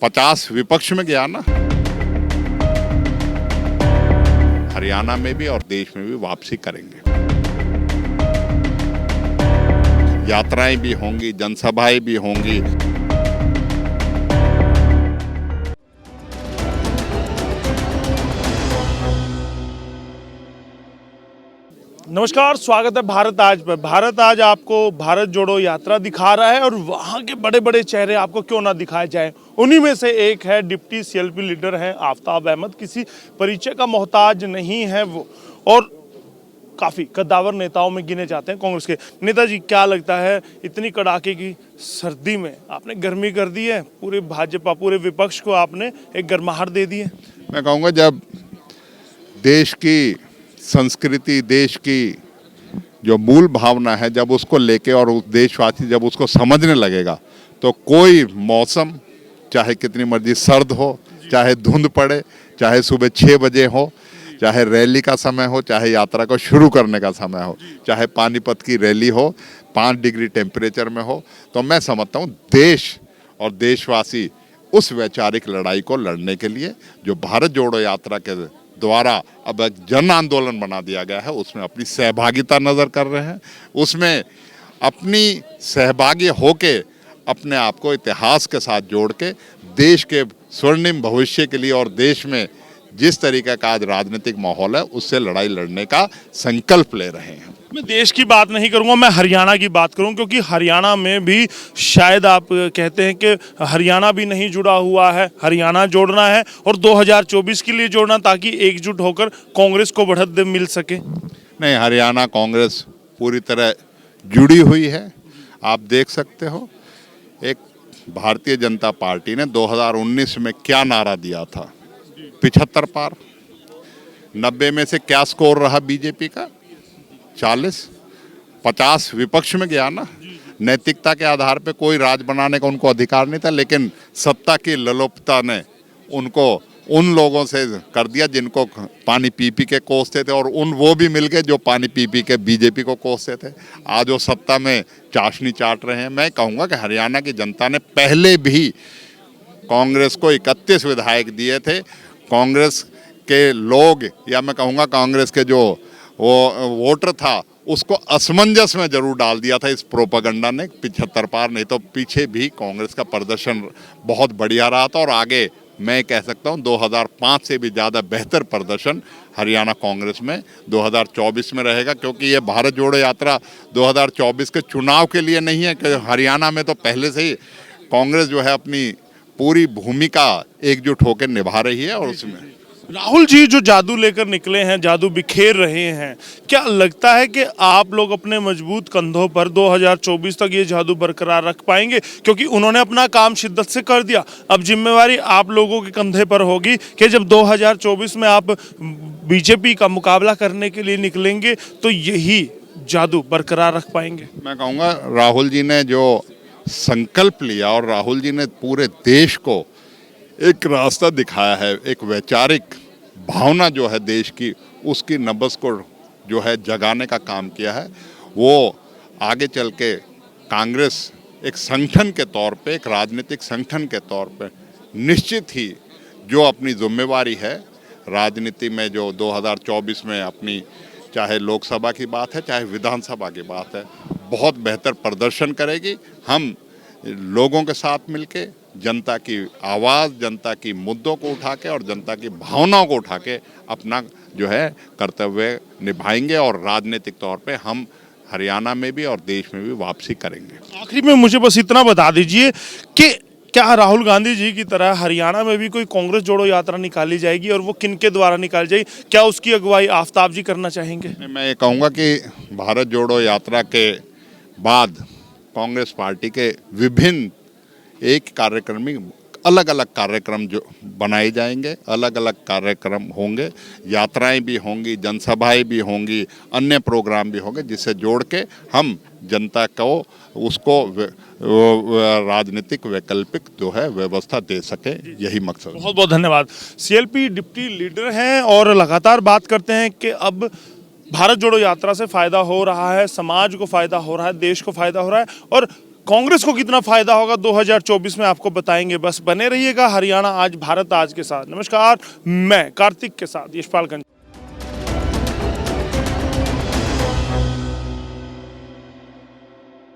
50 विपक्ष में गया ना, हरियाणा में भी और देश में भी वापसी करेंगे। यात्राएं भी होंगी, जनसभाएं भी होंगी। नमस्कार, स्वागत है भारत आज पर। भारत आज आपको भारत जोड़ो यात्रा दिखा रहा है और वहाँ के बड़े बड़े चेहरे आपको क्यों ना दिखाए जाए। उन्हीं में से एक है डिप्टी सीएलपी लीडर हैं आफ्ताब अहमद। किसी परिचय का मोहताज नहीं है वो, और काफ़ी कद्दावर नेताओं में गिने जाते हैं कांग्रेस के। नेताजी, क्या लगता है इतनी कड़ाके की सर्दी में आपने गर्मी कर दी है, पूरे भाजपा पूरे विपक्ष को आपने एक गर्माहट दे दी है? मैं कहूँगा जब देश की संस्कृति, देश की जो मूल भावना है, जब उसको लेके और उस देशवासी जब उसको समझने लगेगा तो कोई मौसम चाहे कितनी मर्जी सर्द हो, चाहे धुंध पड़े, चाहे सुबह 6 बजे हो, चाहे रैली का समय हो, चाहे यात्रा को शुरू करने का समय हो, चाहे पानीपत की रैली हो 5 डिग्री टेम्परेचर में हो, तो मैं समझता हूँ देश और देशवासी उस वैचारिक लड़ाई को लड़ने के लिए जो भारत जोड़ो यात्रा के द्वारा अब एक जन आंदोलन बना दिया गया है, उसमें अपनी सहभागिता नज़र कर रहे हैं। उसमें अपनी सहभागी होके अपने आप को इतिहास के साथ जोड़ के देश के स्वर्णिम भविष्य के लिए और देश में जिस तरीके का आज राजनीतिक माहौल है उससे लड़ाई लड़ने का संकल्प ले रहे हैं। मैं देश की बात नहीं करूंगा, मैं हरियाणा की बात करूं, क्योंकि हरियाणा में भी शायद आप कहते हैं कि हरियाणा भी नहीं जुड़ा हुआ है। हरियाणा जोड़ना है और 2024 के लिए जोड़ना, ताकि एकजुट होकर कांग्रेस को बढ़त मिल सके। नहीं, हरियाणा कांग्रेस पूरी तरह जुड़ी हुई है। आप देख सकते हो एक भारतीय जनता पार्टी ने 2019 में क्या नारा दिया था, 75 पार। 90 में से क्या स्कोर रहा बीजेपी का, 40। 50 विपक्ष में गया ना। नैतिकता के आधार पे कोई राज बनाने का उनको अधिकार नहीं था, लेकिन सत्ता की लोलुपता ने उनको उन लोगों से कर दिया जिनको पानी पी पी के कोसते थे, और वो भी मिल गए जो पानी पी पी के बीजेपी को कोसते थे। आज वो सत्ता में चाशनी चाट रहे हैं। मैं कहूँगा कि हरियाणा की जनता ने पहले भी कांग्रेस को 31 विधायक दिए थे। कांग्रेस के लोग, या मैं कहूँगा कांग्रेस के जो वो वोटर था, उसको असमंजस में जरूर डाल दिया था इस प्रोपेगेंडा ने 75 पार। नहीं तो पीछे भी कांग्रेस का प्रदर्शन बहुत बढ़िया रहा था, और आगे मैं कह सकता हूँ 2005 से भी ज़्यादा बेहतर प्रदर्शन हरियाणा कांग्रेस में 2024 में रहेगा, क्योंकि ये भारत जोड़ो यात्रा 2024 के चुनाव के लिए नहीं है। कि हरियाणा में तो पहले से ही कांग्रेस जो है अपनी पूरी भूमिका एकजुट होकर निभा रही है। और उसमें राहुल जी जो जादू लेकर निकले हैं, जादू बिखेर रहे हैं, क्या लगता है कि आप लोग अपने मजबूत कंधों पर 2024 तक ये जादू बरकरार रख पाएंगे? क्योंकि उन्होंने अपना काम शिद्दत से कर दिया, अब जिम्मेवारी आप लोगों के कंधे पर होगी कि जब 2024 में आप बीजेपी का मुकाबला करने के लिए निकलेंगे तो यही जादू बरकरार रख पाएंगे। मैं कहूँगा राहुल जी ने जो संकल्प लिया और राहुल जी ने पूरे देश को एक रास्ता दिखाया है, एक वैचारिक भावना जो है देश की, उसकी नब्ज़ को जो है जगाने का काम किया है। वो आगे चल के कांग्रेस एक संगठन के तौर पे, एक राजनीतिक संगठन के तौर पे निश्चित ही जो अपनी जिम्मेवारी है राजनीति में, जो 2024 में अपनी, चाहे लोकसभा की बात है चाहे विधानसभा की बात है, बहुत बेहतर प्रदर्शन करेगी। हम लोगों के साथ मिलके जनता की आवाज़, जनता की मुद्दों को उठा के और जनता की भावनाओं को उठा के अपना जो है कर्तव्य निभाएंगे, और राजनीतिक तौर पे हम हरियाणा में भी और देश में भी वापसी करेंगे। आखिरी में मुझे बस इतना बता दीजिए कि क्या राहुल गांधी जी की तरह हरियाणा में भी कोई कांग्रेस जोड़ो यात्रा निकाली जाएगी, और वो किनके द्वारा निकाली जाएगी? क्या उसकी अगुवाई आफ्ताब जी करना चाहेंगे? मैं ये कहूँगा कि भारत जोड़ो यात्रा के बाद कांग्रेस पार्टी के विभिन्न एक कार्यक्रम में अलग अलग कार्यक्रम जो बनाए जाएंगे, अलग अलग कार्यक्रम होंगे, यात्राएं भी होंगी, जनसभाएं भी होंगी, अन्य प्रोग्राम भी होंगे, जिससे जोड़ के हम जनता को उसको राजनीतिक वैकल्पिक जो है व्यवस्था दे सके, यही मकसद। बहुत बहुत धन्यवाद। सीएलपी डिप्टी लीडर हैं और लगातार बात करते हैं कि अब भारत जोड़ो यात्रा से फ़ायदा हो रहा है, समाज को फ़ायदा हो रहा है, देश को फ़ायदा हो रहा है, और कांग्रेस को कितना फायदा होगा 2024 में आपको बताएंगे। बस बने रहिएगा हरियाणा आज, भारत आज के साथ। नमस्कार, मैं कार्तिक के साथ यशपाल गंज।